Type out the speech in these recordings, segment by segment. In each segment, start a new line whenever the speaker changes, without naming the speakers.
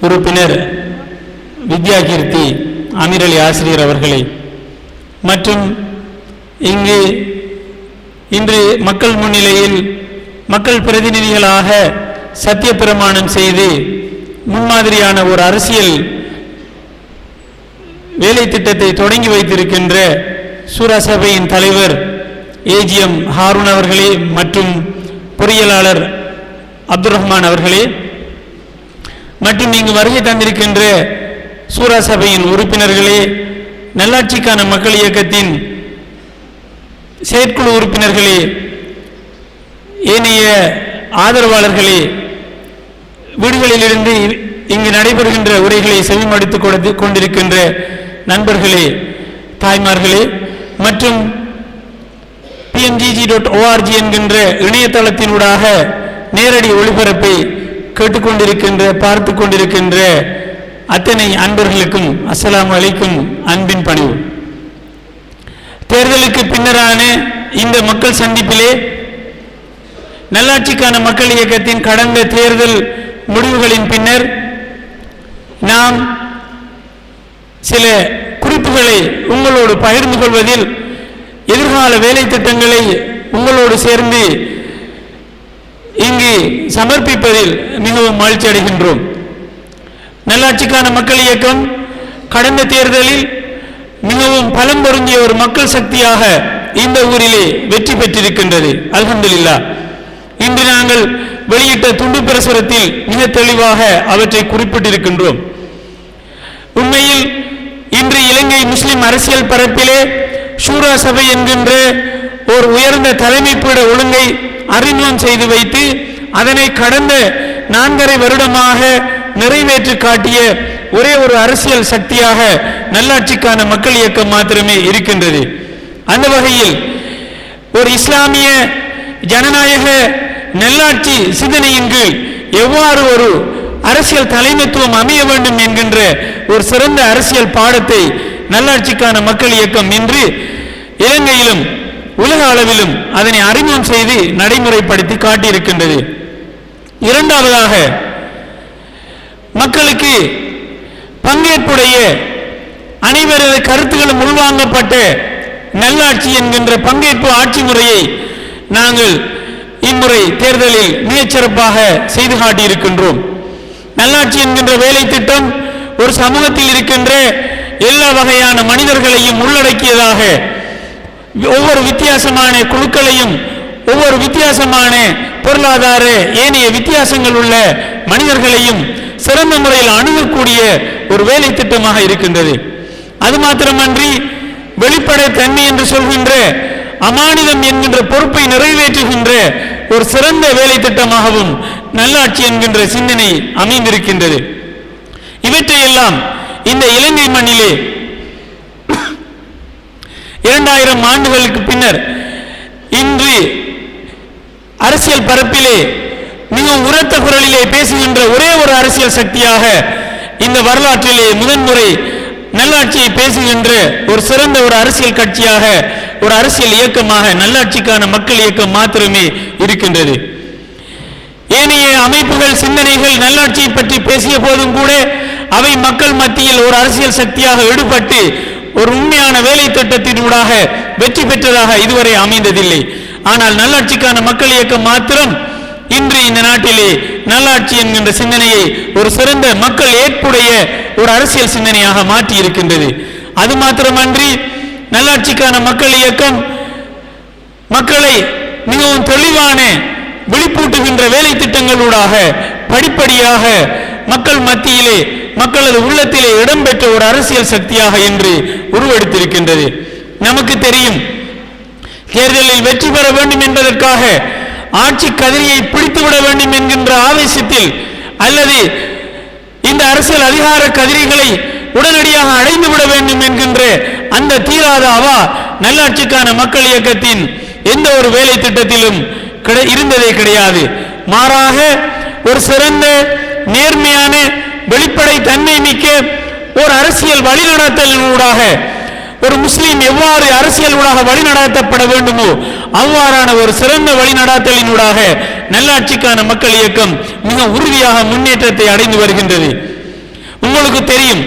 உறுப்பினர் வித்யாகீர்த்தி அமீர் அலி ஆசிரியர் அவர்களை மற்றும் இங்கு இன்று மக்கள் முன்னிலையில் மக்கள் பிரதிநிதிகளாக சத்திய பிரமாணம் செய்து முன்மாதிரியான ஒரு அரசியல் வேலை திட்டத்தை தொடங்கி வைத்திருக்கின்ற சூரா சபையின் தலைவர் ஏஜிஎம் ஹாரூன் அவர்களே மற்றும் பொறியியலாளர் அப்துல் ரஹ்மான் அவர்களே மற்றும் இங்கு வருகை தந்திருக்கின்ற சூரா சபையின் உறுப்பினர்களே, நல்லாட்சிக்கான மக்கள் இயக்கத்தின் செயற்குழு உறுப்பினர்களே, ஏனைய ஆதரவாளர்களே, வீடுகளிலிருந்து இங்கு நடைபெறுகின்ற உரைகளை செவிமடுத்து கொண்டிருக்கின்ற நண்பர்களே, தாய்மார்களே மற்றும் pmgg.org என்கின்ற இணையதளத்தினூடாக நேரடி ஒளிபரப்பை கேட்டுக்கொண்டிருக்கின்ற பார்த்து கொண்டிருக்கின்ற அத்தனை அன்பர்களுக்கும் அஸ்ஸலாமு அலைக்கும் அன்பின் பணிவு. தேர்தலுக்கு பின்னரான இந்த மக்கள் சந்திப்பிலே நல்லாட்சிக்கான மக்கள் இயக்கத்தின் கடந்த தேர்தல் முடிவுகளின் பின்னர் நாம் சில குறிப்புகளை உங்களோடு பகிர்ந்து கொள்வதில், எதிர்கால வேலை திட்டங்களை உங்களோடு சேர்ந்து இங்கு சமர்ப்பிப்பதில் மிகவும் மகிழ்ச்சி அடைகின்றோம். நல்லாட்சிக்கான மக்கள் இயக்கம் கடந்த தேர்தலில் மிகவும் பலம் பொருந்திய ஒரு மக்கள் சக்தியாக இந்த ஊரிலே வெற்றி பெற்றிருக்கின்றது. அல்ஹம்துலில்லாஹ். இன்று நாங்கள் வெளியிட்ட துண்டு பிரசுரத்தில் மிக தெளிவாக அவற்றை குறிப்பிட்டிருக்கின்றோம். உண்மையில் இன்று இலங்கை முஸ்லிம் அரசியல் பரப்பிலே ஷூரா சபை என்கின்ற ஒரு உயர்ந்த தலைமைப்பீட ஒழுங்கை அறிமுகம் செய்து வைத்து அதனை கடந்த 4.5 வருடமாக நிறைவேற்றி காட்டிய ஒரே ஒரு அரசியல் சக்தியாக நல்லாட்சிக்கான மக்கள் இயக்கம் மாத்திரமே இருக்கின்றது. அந்த வகையில் ஒரு இஸ்லாமிய ஜனநாயக நல்லாட்சி சிந்தனையின் கீழ் எவ்வாறு ஒரு அரசியல் தலைமைத்துவம் அமைய வேண்டும் என்கின்ற ஒரு சிறந்த அரசியல் பாடத்தை நல்லாட்சிக்கான மக்கள் இயக்கம் இன்று இலங்கையிலும் உலக அளவிலும் அதனை அறிமுகம் செய்து நடைமுறைப்படுத்தி காட்டியிருக்கின்றது. இரண்டாவதாக, மக்களுக்கு பங்கேற்புடைய அனைவரது கருத்துக்களும் உள்வாங்கப்பட்ட நல்லாட்சி என்கின்ற பங்கேற்பு ஆட்சி முறையை நாங்கள் இம்முறை தேர்தலில் மிகச்சிறப்பாக செய்து காட்டியிருக்கின்றோம். நல்லாட்சி என்கின்ற வேலை திட்டம் ஒரு சமூகத்தில் இருக்கின்ற எல்லா வகையான மனிதர்களையும் உள்ளடக்கியதாக, ஒவ்வொரு வித்தியாசமான குழுக்களையும் ஒவ்வொரு வித்தியாசமான பொருளாதார ஏனைய வித்தியாசங்கள் உள்ள மனிதர்களையும் சிறந்த முறையில் அணுகக்கூடிய ஒரு வேலை திட்டமாக இருக்கின்றது. அது மாத்திரமன்றி வெளிப்படை தன்மை என்று சொல்கின்ற அமானிதம் என்கின்ற பொறுப்பை நிறைவேற்றுகின்ற ஒரு சிறந்த வேலை திட்டமாகவும் நல்லாட்சி என்கின்ற சிந்தனை அமைந்திருக்கின்றது. இவற்றையெல்லாம் இந்த இலங்கை மண்ணிலே 2000 ஆண்டுகளுக்கு பின்னர் இன்று அரசியல் பரப்பிலே மிகவும் உரத்த குரலிலே பேசுகின்ற ஒரே ஒரு அரசியல் சக்தியாக இந்த வரலாற்றிலே முதன்முறை நல்லாட்சியை பேசுகின்ற ஒரு சிறந்த ஒரு அரசியல் கட்சியாக, ஒரு அரசியல் இயக்கமாக நல்லாட்சிக்கான மக்கள் இயக்கம் மாத்திரமே இருக்கின்றது. ஏனைய அமைப்புகள் சிந்தனைகள் நல்லாட்சியை பற்றி பேசிய போதும் கூட அவை மக்கள் மத்தியில் ஒரு அரசியல் சக்தியாக ஈடுபட்டு ஒரு உண்மையான வேலை திட்டத்தினூடாக வெற்றி பெற்றதாக இதுவரை அமைந்ததில்லை. ஆனால் நல்லாட்சிக்கான மக்கள் இயக்கம் மாத்திரம் இன்று இந்த நாட்டிலே நல்லாட்சி என்கின்ற சிந்தனையை ஒரு சிறந்த மக்கள் ஏற்புடைய ஒரு அரசியல் சிந்தனையாக மாற்றி இருக்கின்றது. அது மாத்திரமன்றி நல்லாட்சிக்கான மக்கள் இயக்கம் மக்களை மிகவும் தெளிவான விழிப்பூட்டுகின்ற வேலை திட்டங்களூடாக படிப்படியாக மக்கள் மத்தியிலே மக்களது உள்ளத்திலே இடம்பெற்ற ஒரு அரசியல் சக்தியாக இன்று உருவெடுத்திருக்கின்றது. நமக்கு தெரியும், தேர்தலில் வெற்றி பெற வேண்டும் என்பதற்காக ஆட்சி கதிரியை பிடித்துவிட வேண்டும் என்கின்ற ஆவேசத்தில் அல்லது இந்த அரசியல் அதிகார கதிரிகளை உடனடியாக அடைந்துவிட வேண்டும் என்கின்ற அந்த தீராத அவா நல்லாட்சிக்கான மக்கள் இயக்கத்தின் எந்த ஒரு வேலை திட்டத்திலும் இருந்ததே கிடையாது. மாறாக ஒரு சிறந்த நேர்மையான வெளிப்படை தன்மை மிக்க ஒரு அரசியல் வழிநடத்தலினூடாக ஒரு முஸ்லீம் எவ்வாறு அரசியலூடாக வழிநடத்தப்பட வேண்டுமோ அவ்வாறான ஒரு சிறந்த வழிநடத்தலினூடாக நல்லாட்சிக்கான மக்கள் இயக்கம் மிக உறுதியாக முன்னேற்றத்தை அடைந்து வருகின்றது. உங்களுக்கு தெரியும்,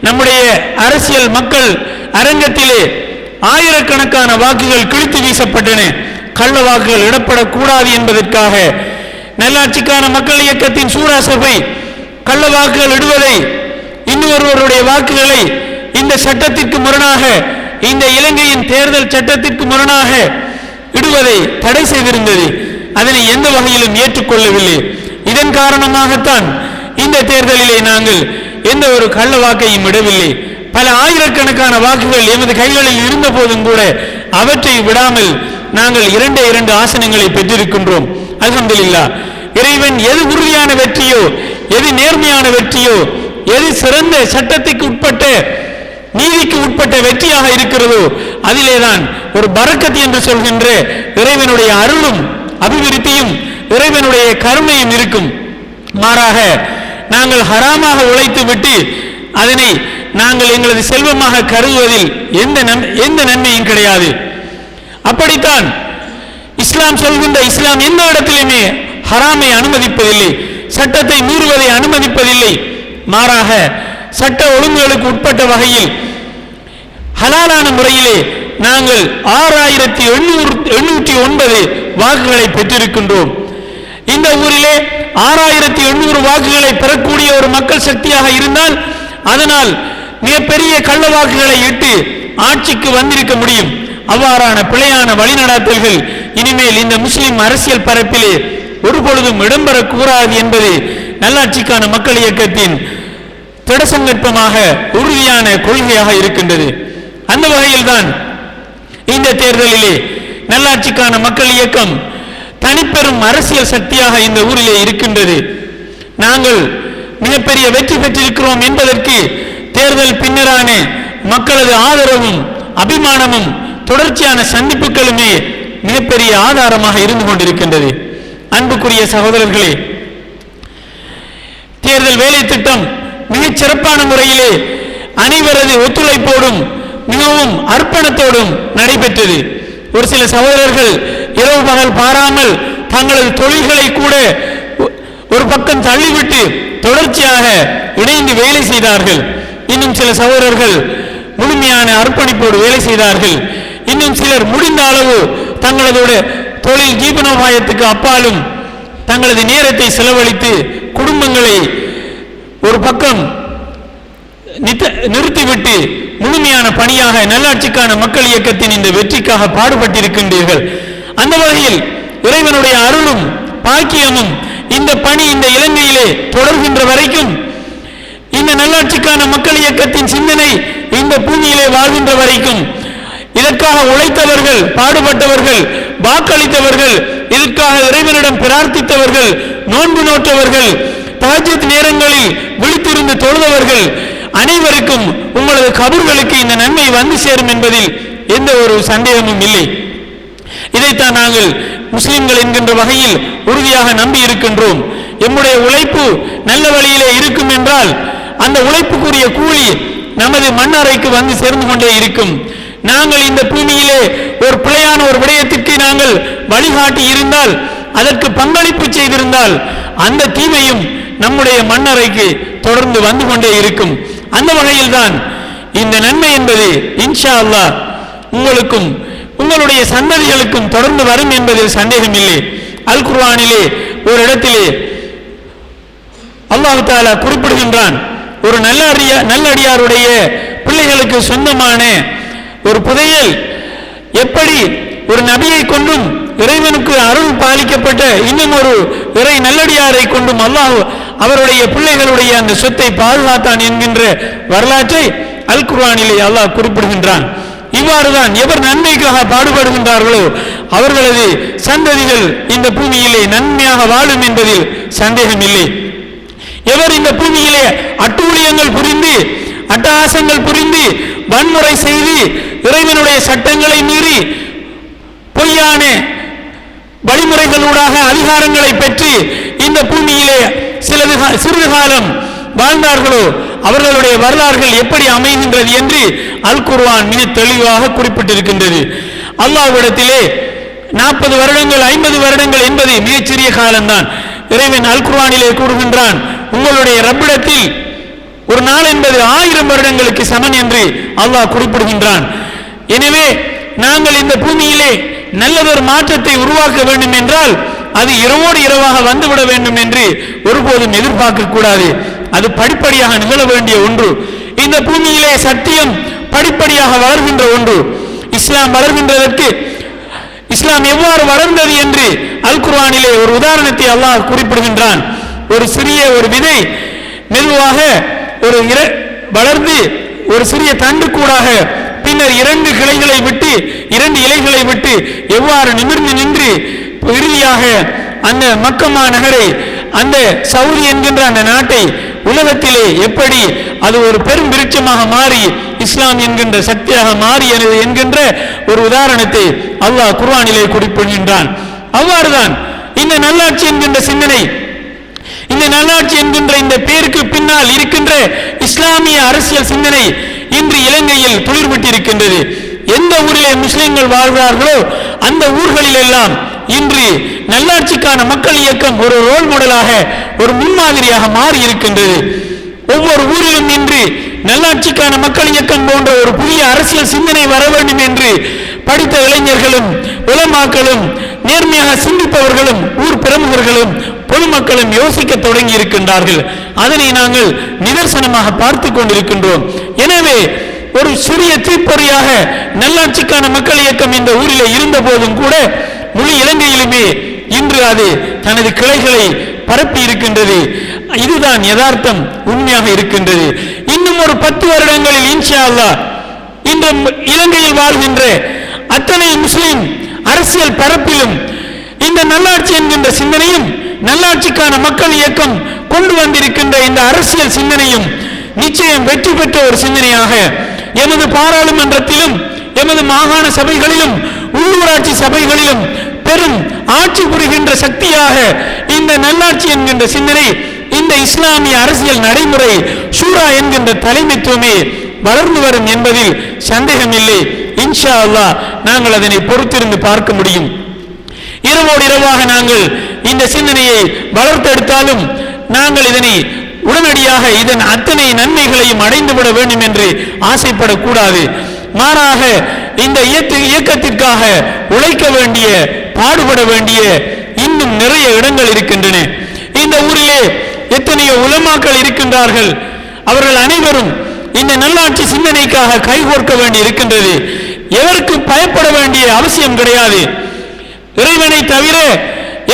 நம்முடைய அரசியல் மக்கள் அரங்கத்திலே ஆயிரக்கணக்கான வாக்குகள் கிழித்து வீசப்பட்டன. கள்ள வாக்குகள் இடப்படக்கூடாது என்பதற்காக நல்லாட்சிக்கான மக்கள் இயக்கத்தின் சூரா சபை கள்ள வாக்குகள் இடுவதை, இன்னொருவருடைய வாக்குகளை இந்த சட்டத்திற்கு முரணாக, இந்த இலங்கையின் தேர்தல் சட்டத்திற்கு முரணாக இடுவதை தடை செய்திருந்தது. அதனை எந்த வகையிலும் ஏற்றுக்கொள்ளவில்லை. இதன் காரணமாகத்தான் இந்த தேர்தலிலே நாங்கள் எந்த ஒரு கள்ள வாக்கையும் இடவில்லை. பல ஆயிரக்கணக்கான வாக்குகள் எமது கைகளில் இருந்த போதும் கூட அவற்றை விடாமல் நாங்கள் 2 ஆசனங்களை பெற்றிருக்கின்றோம். அல்ஹம்துலில்லாஹ். இறைவன் எது உறுதியான வெற்றியோ, எது நேர்மையான வெற்றியோ, எது சிறந்த சட்டத்துக்கு உட்பட்ட, நீதிக்கு உட்பட்ட வெற்றியாக இருக்கிறதோ அதிலேதான் ஒரு பரக்கத் என்று சொல்கின்ற இறைவனுடைய அருளும் அபிவிருத்தியும் இறைவனுடைய கருணையும் இருக்கும். மாறாக நாங்கள் ஹராமாக உழைத்து விட்டு அதனை நாங்கள் எங்களது செல்வமாக கருதுவதில் எந்த நன்மையும் கிடையாது. அப்படித்தான் இஸ்லாம் சொல்கின்ற, இஸ்லாம் எந்த இடத்திலுமே ஹராமை அனுமதிப்பதில்லை, சட்டத்தை மீறுவதை அனுமதிப்பதில்லை. மாறாக சட்ட ஒழுங்குகளுக்கு உட்பட்ட வகையில் ஹலாலான முறையிலே நாங்கள் 6809 வாக்குகளை பெற்றிருக்கின்றோம். இந்த ஊரிலே 6800 வாக்குகளை பெறக்கூடிய ஒரு மக்கள் சக்தியாக இருந்தால் அதனால் மிகப்பெரிய கள்ள வாக்குகளை இட்டு ஆட்சிக்கு வந்திருக்க முடியும். அவ்வாறான பிழையான வழிநடாத்தல்கள் இனிமேல் இந்த முஸ்லிம் அரசியல் பரப்பிலே ஒருபொழுதும் இடம்பெறக்கூடாது என்பது நல்லாட்சிக்கான மக்கள் இயக்கத்தின் திடசங்கற்பமாக உறுதியான கொள்கையாக இருக்கின்றது. அந்த வகையில்தான் இந்த தேர்தலிலே நல்லாட்சிக்கான மக்கள் இயக்கம் தனிப்பெரும் அரசியல் சக்தியாக இந்த ஊரிலே இருக்கின்றது. நாங்கள் மிகப்பெரிய வெற்றி பெற்றிருக்கிறோம் என்பதற்கு தேர்தல் பின்னரான மக்களது ஆதரவும் அபிமானமும் தொடர்ச்சியான சந்திப்புகளுமே மிகப்பெரிய ஆதாரமாக இருந்து கொண்டிருக்கின்றது. அன்புக்குரிய சகோதரர்களே, தேர்தல் வேலை திட்டம் மிகச் சிறப்பான முறையிலே அனைவரது ஒத்துழைப்போடும் மிகவும் அர்ப்பணத்தோடும் நடைபெற்றது. ஒரு சில சகோதரர்கள் இரவு பகல் பாராமல் தங்களது தொழில்களை கூட ஒரு பக்கம் தள்ளிவிட்டு தொடர்ச்சியாக இணைந்து வேலை செய்தார்கள். இன்னும் சில சகோதரர்கள் முழுமையான அர்ப்பணிப்போடு வேலை செய்தார்கள். இன்னும் சிலர் முடிந்த அளவு தங்களது தொழில் ஜீவனோபாயத்துக்கு அப்பாலும் தங்களது நேரத்தை செலவழித்து குடும்பங்களை ஒரு பக்கம் நிறுத்திவிட்டு முழுமையான பணியாக நல்லாட்சிக்கான மக்கள் இயக்கத்தின் இந்த வெற்றிக்காக பாடுபட்டிருக்கின்றீர்கள். அந்த வகையில் இறைவனுடைய அருளும் பாக்கியமும் இந்த பணி இந்த இலங்கையிலே தொடர்கின்ற வரைக்கும், இந்த நல்லாட்சிக்கான மக்கள் இயக்கத்தின் சிந்தனை இந்த பூமியிலே வாழ்கின்ற வரைக்கும், இதற்காக உழைத்தவர்கள், பாடுபட்டவர்கள், வாக்களித்தவர்கள், இதற்காக இறைவனிடம் பிரார்த்தித்தவர்கள், நோன்பு நோற்றவர்கள், தஹஜ்ஜுத் நேரங்களில் விழித்திருந்து தொழுதவர்கள் அனைவருக்கும் உங்களது கபர்களுக்கு இந்த நன்மை வந்து சேரும் என்பதில் எந்த ஒரு சந்தேகமும் இல்லை. இதைத்தான் நாங்கள் முஸ்லிம்கள் என்கின்ற வகையில் உறுதியாக நம்பி இருக்கின்றோம். எம்முடைய உழைப்பு நல்ல வழியிலே இருக்கும் என்றால் அந்த உழைப்புக்குரிய கூலி நமது மண்ணறைக்கு வந்து சேர்ந்து கொண்டே இருக்கும். நாங்கள் இந்த பூமியிலே ஒரு பிழையான ஒரு விடயத்திற்கு நாங்கள் வழிகாட்டி இருந்தால், அதற்கு பங்களிப்பு செய்திருந்தால், அந்த தீமையும் நம்முடைய மண்ணறைக்கு தொடர்ந்து வந்து கொண்டே இருக்கும். அந்த வகையில்தான் இந்த நன்மை என்பது இன்ஷா அல்லாஹ் உங்களுக்கும் உங்களுடைய சந்ததிகளுக்கும் தொடர்ந்து வரும் என்பதில் சந்தேகம் இல்லை. அல் குர்ஆனிலே ஒரு இடத்திலே அல்லாஹ் தஆலா குறிப்பிடுகின்றான், ஒரு நல்லடியாருடைய பிள்ளைகளுக்கு சொந்தமான ஒரு புதையல் எப்படி ஒரு நபியை கொண்டும் இறைவனுக்கு அருள் பாலிக்கப்பட்ட இன்னும் ஒரு இறை நல்லடியாரை கொண்டும் அல்லாஹ் அவருடைய பிள்ளைகளுடைய அந்த சொத்தை பாதுகாத்தான் என்கின்ற வரலாற்றை அல் குர்ஆனிலே அல்லாஹ் குறிப்பிடுகின்றான். இவ்வாறுதான் எவர் நன்மைக்காக பாடுபடுகின்றார்களோ அவர்களது சந்ததிகள் இந்த பூமியிலே நன்மையாக வாழும் என்பதில் சந்தேகம் இல்லை. எவர் இந்த பூமியிலே அட்டூழியங்கள் புரிந்து, அட்டகாசங்கள் புரிந்து, வன்முறை செய்து, இறைவனுடைய சட்டங்களை மீறி பொய்யான வழிமுறைகளூடாக அதிகாரங்களை பெற்று இந்த பூமியிலே சிறிது காலம் வாழ்ந்தார்களோ அவர்களுடைய வரலாறுகள் எப்படி அமைகின்றது என்று அல் குர்ஆன் மிக தெளிவாக குறிப்பிட்டிருக்கின்றது. அல்லாஹ்விடத்திலே 40 வருடங்கள் 50 வருடங்கள் என்பது மிகச்சிறிய காலம்தான். இறைவன் அல் குர்ஆனிலே கூறுகின்றான், உங்களுடைய ரப்பிடத்தில் ஒரு நாள் என்பது 1000 வருடங்களுக்கு சமன் என்று அல்லாஹ் குறிப்பிடுகின்றான். எனவே நாங்கள் இந்த பூமியிலே நல்லதொரு மாற்றத்தை உருவாக்க வேண்டும் என்றால் அது இரவோடு இரவாக வந்துவிட வேண்டும் என்று ஒருபோதும் எதிர்பார்க்க கூடாது. அது படிப்படியாக நிகழ வேண்டிய ஒன்று. இந்த பூமியிலே சத்தியம் படிப்படியாக வளர்கின்ற ஒன்று. இஸ்லாம் வளர்கின்றதற்கு இஸ்லாம் எவ்வாறு வளர்ந்தது என்று அல் குர்ஆனிலே ஒரு உதாரணத்தை அல்லாஹ் குறிப்பிடுகின்றான். ஒரு சிறிய ஒரு விதை மெதுவாக வளர்ந்து ஒரு சிறிய தண்டு கூடாக பின்னர் 2 கிளைகளை விட்டு 2 இலைகளை விட்டு எவ்வாறு நிமிர்ந்து நின்று இறுதியாக அந்த மக்கமா நகரை, அந்த சவுதி என்கின்ற அந்த நாட்டை உலகத்திலே எப்படி அது ஒரு பெரும் விருட்சமாக மாறி இஸ்லாம் என்கின்ற சக்தியாக மாறியது என்கின்ற ஒரு உதாரணத்தை அல்லாஹ் குர்ஆனிலே குறிப்பிடுகின்றான். அவ்வாறுதான் இந்த நல்லாட்சி என்கின்ற சிந்தனை, இந்த நல்லாட்சி என்கின்ற இந்த பேருக்கு பின்னால் இருக்கின்ற இஸ்லாமிய அரசியல் சிந்தனை இன்று இலங்கையில் துளிர்விட்டிருக்கின்றது. எந்த ஊரிலே முஸ்லிம்கள் வாழ்கிறார்களோ அந்த ஊர்களில் எல்லாம் இன்று நல்லாட்சிக்கான மக்கள் இயக்கம் ஒரு ரோல் மாடலாக, ஒரு முன்மாதிரியாக மாறி இருக்கின்றது. ஒவ்வொரு ஊரிலும் இன்று நல்லாட்சிக்கான மக்கள் இயக்கம் போன்ற ஒரு புதிய அரசியல் சிந்தனை வர வேண்டும் என்று படித்த இளைஞர்களும் உலமாக்களும் நேர்மையாக சிந்திப்பவர்களும் ஊர் பிரமுகர்களும் பொதுமக்களும் யோசிக்க தொடங்கி இருக்கின்றார்கள். அதனை நாங்கள் நிதர்சனமாக பார்த்து கொண்டிருக்கின்றோம். எனவே ஒரு சிறிய தீப்பொறியாக நல்லாட்சிக்கான மக்கள் இயக்கம் இந்த ஊரிலே இருந்த போதும் கூட முழு இலங்கையிலுமே இன்று அது தனது கிளைகளை பரப்பி இருக்கின்றது. இதுதான் யதார்த்தம், உண்மையாக இருக்கின்றது. இன்னும் ஒரு 10 வருடங்களில் இன்ஷா அல்லாஹ் இந்த இலங்கையில் வாழ்கின்ற அத்தனை முஸ்லிம் அரசியல் பரப்பிலும் இந்த நல்லாட்சி என்கின்ற சிந்தனையும் நல்லாட்சிக்கான மக்கள் இயக்கம் கொண்டு வந்திருக்கின்ற இந்த அரசியல் சிந்தனையும் நிச்சயம் வெற்றி பெற்ற ஒரு சிந்தனையாக எமது பாராளுமன்றத்திலும் எமது மாகாண சபைகளிலும் உள்ளூராட்சி சபைகளிலும் பெரும் ஆட்சி புரிகின்ற சக்தியாக இந்த நல்லாட்சி என்கின்ற சிந்தனை, இந்த இஸ்லாமிய அரசியல் நடைமுறை ஷூரா என்கின்ற தலைமைத்துவமே வளர்ந்து வரும் என்பதில் சந்தேகமில்லை. இன்ஷா அல்லாஹ் நாங்கள் அதனை பொறுத்திருந்து பார்க்க முடியும். இரவோடு இரவாக நாங்கள் இந்த சிந்தனையை வளர்த்தெடுத்தாலும் நாங்கள் இதனை உடனடியாக இதன் அத்தனை நன்மைகளையும் அடைந்துவிட வேண்டும் என்று ஆசைப்படக்கூடாது. மாறாக இந்த இயக்கத்திற்காக உழைக்க வேண்டிய, பாடுபட வேண்டிய இன்னும் நிறைய இடங்கள் இருக்கின்றன. இந்த ஊரிலே எத்தனையோ உலமாக்கள் இருக்கின்றார்கள். அவர்கள் அனைவரும் இந்த நல்லாட்சி சிந்தனைக்காக கைகோர்க்க வேண்டி இருக்கின்றது. எவருக்கும் பயப்பட வேண்டிய அவசியம் கிடையாது. இறைவனை தவிர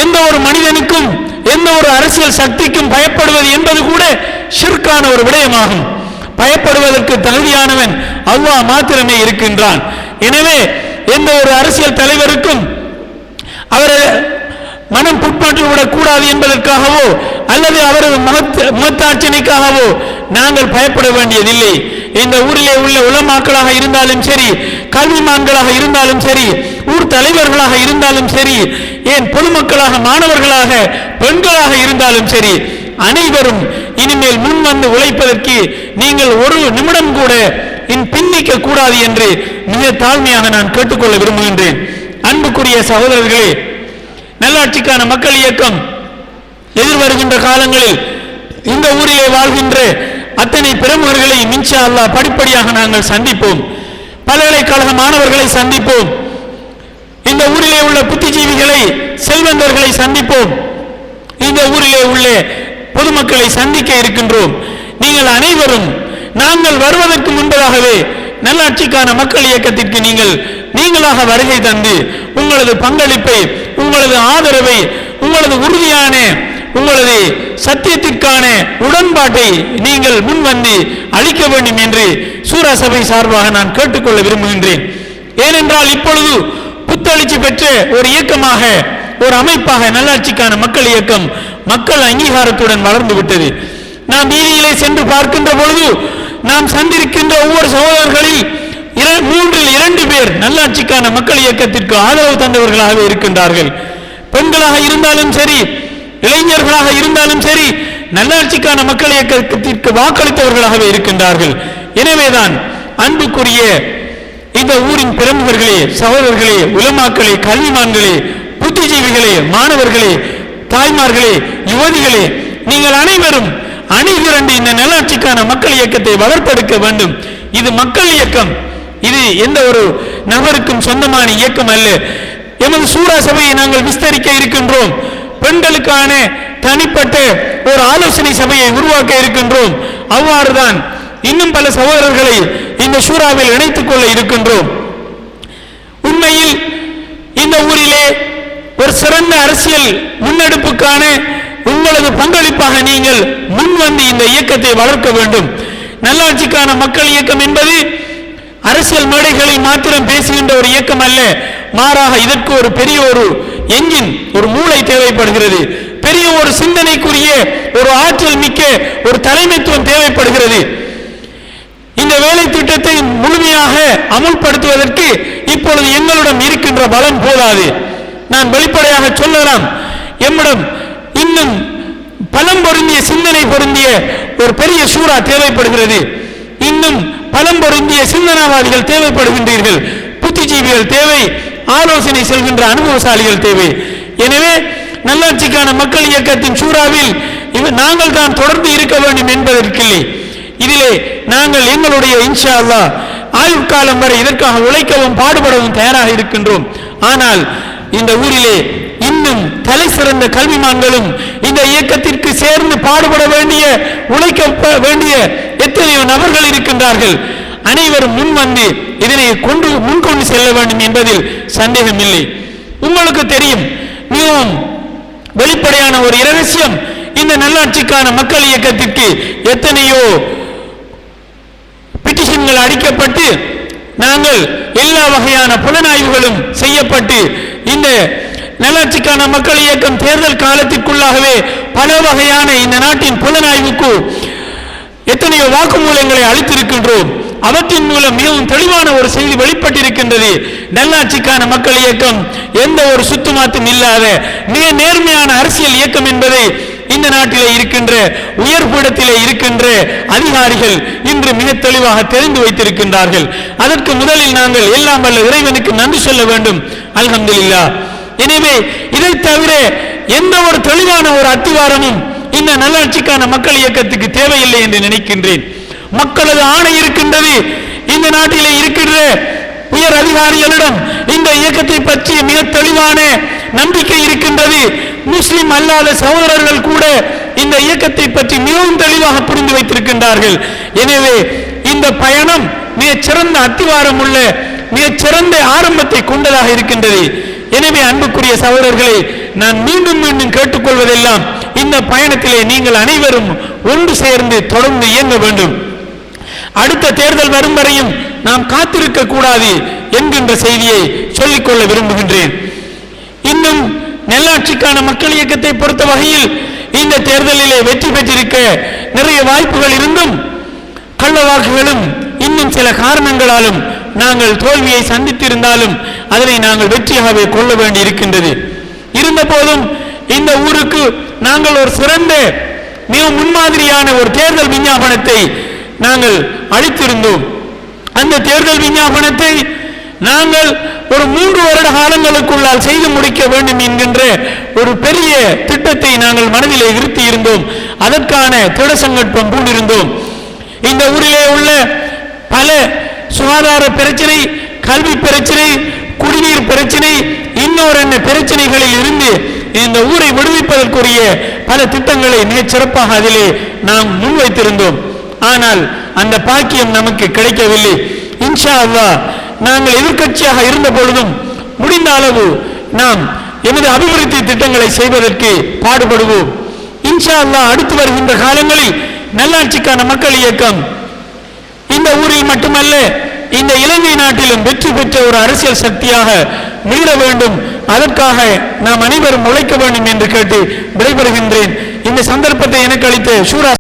எந்த ஒரு மனிதனுக்கும் எந்த ஒரு அரசியல் சக்திக்கும் பயப்படுவது என்பது கூட ஷிர்கான ஒரு விடயமாகும். பயப்படுவதற்கு தகுதியானவன் அல்லாஹ் மாத்திரமே இருக்கின்றான். எனவே எந்த ஒரு அரசியல் தலைவருக்கும் அவர் மனம் புட்பட்டு விடக்கூடாது என்பதற்காகவோ அல்லது அவரது முகத்தாட்சியனைக்காகவோ நாங்கள் பயப்பட வேண்டியதில்லை. இந்த ஊரிலே உள்ள உலமாக்களாக இருந்தாலும் சரி, கல்விமான்களாக இருந்தாலும் சரி, ஊர் தலைவர்களாக இருந்தாலும் சரி, ஏன் பொதுமக்களாக, மாணவர்களாக, பெண்களாக இருந்தாலும் சரி, அனைவரும் இனிமேல் முன் வந்து உழைப்பதற்கு நீங்கள் ஒரு நிமிடம் கூட பின்னிக்க கூடாது என்று மிக தாழ்மையாக நான் கேட்டுக்கொள்ள விரும்புகின்றேன். அன்புக்குரிய சகோதரர்களே, நல்லாட்சிக்கான மக்கள் இயக்கம் எதிர்வருகின்ற காலங்களில் இந்த ஊரிலே வாழ்கின்ற அத்தனை பிரமுகர்களை இன்ஷா அல்லாஹ் படிப்படியாக நாங்கள் சந்திப்போம். பல்கலைக்கழக மாணவர்களை சந்திப்போம். இந்த ஊரிலே உள்ள புத்திஜீவிகளை, செல்வந்தர்களை சந்திப்போம். இந்த ஊரிலே உள்ள பொதுமக்களை சந்திக்க இருக்கின்றோம். நீங்கள் அனைவரும் நாங்கள் வருவதற்கு முன்பதாகவே நல்லாட்சிக்கான மக்கள் இயக்கத்திற்கு நீங்களாக வருகை தந்து உங்களது பங்களிப்பை, உங்களது ஆதரவை, உங்களது உறுதியான, உங்களது சத்தியத்திற்கான உடன்பாட்டை நீங்கள் முன்வந்து அளிக்க வேண்டும் என்று சூரா சபை சார்பாக நான் கேட்டுக்கொள்ள விரும்புகின்றேன். ஏனென்றால் இப்பொழுது புத்தெழுச்சி பெற்ற ஒரு இயக்கமாக, ஒரு அமைப்பாக நல்லாட்சிக்கான மக்கள் இயக்கம் மக்கள் அங்கீகாரத்துடன் வளர்ந்து விட்டது. நாம் வீதியிலே சென்று பார்க்கின்ற பொழுது நாம் சந்திருக்கின்ற ஒவ்வொரு சகோதரர்களில் 3 பேர் நல்லாட்சிக்கான மக்கள் இயக்கத்திற்கு ஆதரவு தந்தவர்களாக இருக்கின்றார்கள். பெண்களாக இருந்தாலும் சரி, இளைஞர்களாக இருந்தாலும் சரி, நல்லாட்சிக்கான மக்கள் இயக்கத்திற்கு வாக்களித்தவர்களாகவே இருக்கின்றார்கள். எனவேதான் அன்புக்குரிய இந்த ஊரின் பிரமுகர்களே, சகோதரர்களே, உலமாக்களே, கல்விமான்களே, புத்திஜீவிகளே, மாணவர்களே, தாய்மார்களே, யுவதிகளே, நீங்கள் அனைவரும் அணிதிரண்டு இந்த நல்லாட்சிக்கான மக்கள் இயக்கத்தை வளர்த்தெடுக்க வேண்டும். இது மக்கள் இயக்கம், இது எந்த ஒரு நபருக்கும் சொந்தமான இயக்கம் அல்ல. எமது சூரா சபையை நாங்கள் விஸ்தரிக்க இருக்கின்றோம். பெண்களுக்கான தனிப்பட்ட ஒரு ஆலோசனை சபையை உருவாக்க இருக்கின்றோம். அவ்வாறுதான் இன்னும் பல சகோதரர்களை இந்த சூறாவில் இணைத்துக் கொள்ள இருக்கின்றோம். உண்மையில் இந்த ஊரிலே ஒரு சிறந்த அரசியல் முன்னெடுப்புக்கான உங்களது பங்களிப்பாக நீங்கள் முன்வந்து இந்த இயக்கத்தை வளர்க்க வேண்டும். நல்லாட்சிக்கான மக்கள் இயக்கம் என்பது அரசியல் மேடைகளில் மாத்திரம் பேசுகின்ற ஒரு இயக்கம் அல்ல. மாறாக இதற்கு ஒரு பெரிய ஒரு என்ஜின், ஒரு மூளை தேவைப்படுகிறது. பெரிய ஒரு சிந்தனைக்குரிய ஒரு ஆற்றல் மிக்க ஒரு தலைமைத்துவம் தேவைப்படுகிறது. இந்த வேலை திட்டத்தை முழுமையாக அமுல்படுத்துவதற்கு இப்பொழுது எங்களிடம் இருக்கின்ற பலம் போதாது. நான் வெளிப்படையாக சொல்லலாம், எம்மிடம் இன்னும் பலம் பொருந்திய சிந்தனை பொருந்திய ஒரு பெரிய சூறா தேவைப்படுகிறது. இன்னும் பலம் பொருந்திய சிந்தனாவாதிகள் தேவைப்படுகின்றீர்கள், புத்திஜீவிகள் தேவை, ஆலோசனை செல்கின்ற அனுபவசாலிகள் தேவை. எனவே நல்லாட்சிக்கான மக்கள் இயக்கத்தின் சூறாவில் நாங்கள் தான் தொடர்ந்து இருக்க வேண்டும் என்பதற்கில்லை. இதிலே நாங்கள் எங்களுடைய இன்ஷா அல்லாஹ் ஆயுட்காலம் வரை இதற்காக உழைக்கவும் பாடுபடவும் தயாராக இருக்கின்றோம். ஆனால் இந்த ஊரிலே இன்னும் தலை சிறந்த கல்விமான்களும் இந்த இயக்கத்திற்கு சேர்ந்து பாடுபட வேண்டிய, உழைக்க வேண்டிய எத்தனையோ நபர்கள் இருக்கின்றார்கள். அனைவரும் முன்வந்து இதனை முன்கொண்டு செல்ல வேண்டும் என்பதில் சந்தேகம் இல்லை. உங்களுக்கு தெரியும், மிகவும் வெளிப்படையான ஒரு இரகசியம், இந்த நல்லாட்சிக்கான மக்கள் இயக்கத்திற்கு எத்தனையோ பெட்டிஷன்கள் அடிக்கப்பட்டு நாங்கள் எல்லா வகையான புலனாய்வுகளும் செய்யப்பட்டு இந்த நல்லாட்சிக்கான மக்கள் இயக்கம் தேர்தல் காலத்திற்குள்ளாகவே பல வகையான இந்த நாட்டின் புலனாய்வுக்கு எத்தனையோ வாக்குமூலங்களை அளித்திருக்கின்றோம். அவற்றின் மூலம் மிகவும் தெளிவான ஒரு செய்தி வெளிப்பட்டிருக்கின்றது. நல்லாட்சிக்கான மக்கள் இயக்கம் எந்த ஒரு சுத்துமாத்தும் இல்லாத மிக நேர்மையான அரசியல் இயக்கம் என்பதை இந்த நாட்டிலே இருக்கின்ற உயர்பீடத்திலே இருக்கின்ற அதிகாரிகள் இன்று மிக தெளிவாக தெரிந்து வைத்திருக்கின்றார்கள். அதற்கு முதலில் நாங்கள் எல்லாம் வல்ல இறைவனுக்கு நன்றி சொல்ல வேண்டும். அல்ஹம்துலில்லாஹ். எனவே இதை தவிர எந்த ஒரு தெளிவான ஒரு அத்திவாரமும் இந்த நல்லாட்சிக்கான மக்கள் இயக்கத்துக்கு தேவையில்லை என்று நினைக்கின்றேன். மக்களது ஆணை இருக்கின்றது. இந்த நாட்டிலே இருக்கின்ற உயர் அதிகாரிகளிடம் இந்த இயக்கத்தை பற்றி மிக தெளிவான நம்பிக்கை இருக்கின்றது. முஸ்லிம் அல்லாத சகோதரர்கள் கூட இந்த இயக்கத்தை பற்றி மிகவும் தெளிவாக புரிந்து வைத்திருக்கின்றார்கள். எனவே இந்த பயணம் மிகச்சிறந்த அத்திவாரம் உள்ள மிகச்சிறந்த ஆரம்பத்தை கொண்டதாக இருக்கின்றது. எனவே அன்புக்குரிய சகோதரர்களை நான் மீண்டும் மீண்டும் கேட்டுக்கொள்வதெல்லாம், இந்த பயணத்திலே நீங்கள் அனைவரும் ஒன்று சேர்ந்து தொடர்ந்து இயங்க வேண்டும். அடுத்த தேர்தல் வரும் வரையும் நாம் காத்திருக்க கூடாது என்கின்ற செய்தியை சொல்லிக்கொள்ள விரும்புகின்றேன். இன்னும் நல்லாட்சிக்கான மக்கள் இயக்கத்தை பொறுத்த வகையில் இந்த தேர்தலிலே வெற்றி பெற்றிருக்க நிறைய வாய்ப்புகள் இருந்தும் கள்ள வாக்குகளும் இன்னும் சில காரணங்களாலும் நாங்கள் தோல்வியை சந்தித்திருந்தாலும் அதனை நாங்கள் வெற்றியாகவே கொள்ள வேண்டி இருக்கின்றது. இருந்த போதும் இந்த ஊருக்கு நாங்கள் ஒரு சிறந்த மிக முன்மாதிரியான ஒரு தேர்தல் விஞ்ஞாபனத்தை நாங்கள் அளித்திருந்தோம். அந்த தேர்தல் விஞ்ஞாபனத்தை நாங்கள் ஒரு 3 வருட காலங்களுக்குள்ளால் செய்து முடிக்க வேண்டும் என்கின்ற ஒரு பெரிய திட்டத்தை நாங்கள் மனதிலே இருத்தி இருந்தோம். அதற்கான திட சங்கல்பம் பூண்டிருந்தோம். இந்த ஊரிலே உள்ள பல சுகாதார பிரச்சனை, கல்வி பிரச்சனை, குடிநீர் பிரச்சனை, இன்னொரு பிரச்சனைகளில் இருந்து இந்த ஊரை விடுவிப்பதற்குரிய பல திட்டங்களை மிகச் சிறப்பாக அதிலே நாம் முன்வைத்திருந்தோம். ஆனால் அந்த பாக்கியம் நமக்கு கிடைக்கவில்லை. இன்ஷா அல்லாஹ் நாங்கள் எதிர்க்கட்சியாக இருந்த பொழுதும் முடிந்த அளவு நாம் எமது அபிவிருத்தி திட்டங்களை செய்வதற்கு பாடுபடுவோம். இன்ஷா அல்லாஹ் அடுத்து வருகின்ற காலங்களில் நல்லாட்சிக்கான மக்கள் இயக்கம் இந்த ஊரில் மட்டுமல்ல, இந்த இலங்கை நாட்டிலும் வெற்றி பெற்ற ஒரு அரசியல் சக்தியாக மீள வேண்டும். அதற்காக நாம் அனைவரும் உழைக்க வேண்டும் என்று கேட்டு விடைபெறுகின்றேன். இந்த சந்தர்ப்பத்தை எனக்கு அளித்த ஷூரா